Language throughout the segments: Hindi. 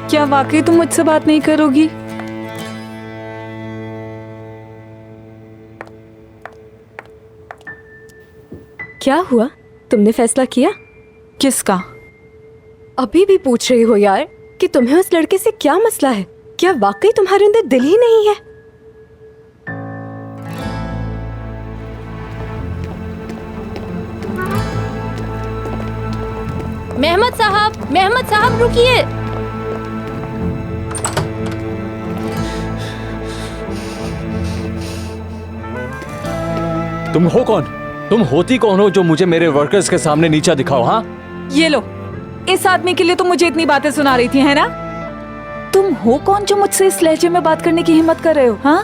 क्या वाकई तुम मुझसे बात नहीं करोगी? क्या हुआ? तुमने फैसला किया? किसका? अभी भी पूछ रही हो यार कि तुम्हें उस लड़के से क्या मसला है? क्या वाकई तुम्हारे अंदर दिल ही नहीं है? मेहमद साहब रुकिए। तुम हो कौन? तुम होती कौन हो जो मुझे मेरे वर्कर्स के सामने नीचा दिखाओ? हाँ, ये लो, इस आदमी के लिए तुम मुझे इतनी बातें सुना रही थी, है ना? तुम हो कौन जो मुझसे इस लहजे में बात करने की हिम्मत कर रहे हो? हाँ,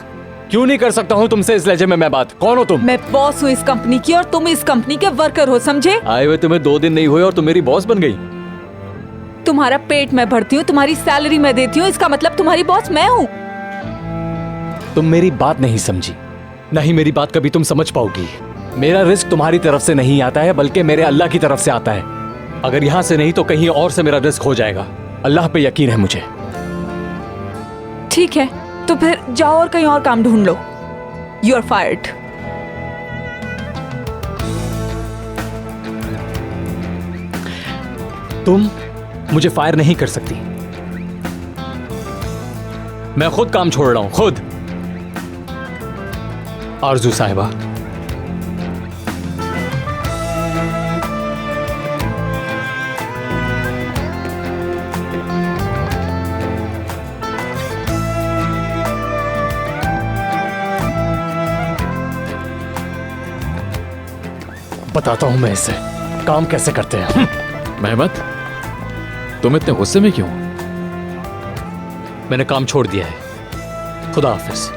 क्यों नहीं कर सकता हूँ तुमसे इस लहजे में मैं बात? कौन हो तुम? मैं बॉस हूँ इस कंपनी की और तुम इस कंपनी के वर्कर हो, समझे? आए हुए तुम्हें 2 दिन नहीं हुए और तुम मेरी बॉस बन गई। तुम्हारा पेट मैं भरती हूँ, तुम्हारी सैलरी मैं देती हूँ, इसका मतलब तुम्हारी बॉस मैं हूँ। तुम मेरी बात नहीं समझी, नहीं मेरी बात कभी तुम समझ पाओगी। मेरा रिस्क तुम्हारी तरफ से नहीं आता है बल्कि मेरे अल्लाह की तरफ से आता है। अगर यहां से नहीं तो कहीं और से मेरा रिस्क हो जाएगा। अल्लाह पे यकीन है मुझे। ठीक है, तो फिर जाओ और कहीं और काम ढूंढ लो। You are fired. तुम मुझे फायर नहीं कर सकती। मैं खुद काम छोड़ रहा हूं, खुद। आरजू साहिबा, बताता हूं मैं इसे काम कैसे करते हैं। मेहमद, तुम इतने गुस्से में क्यों? मैंने काम छोड़ दिया है। खुदा हाफिज।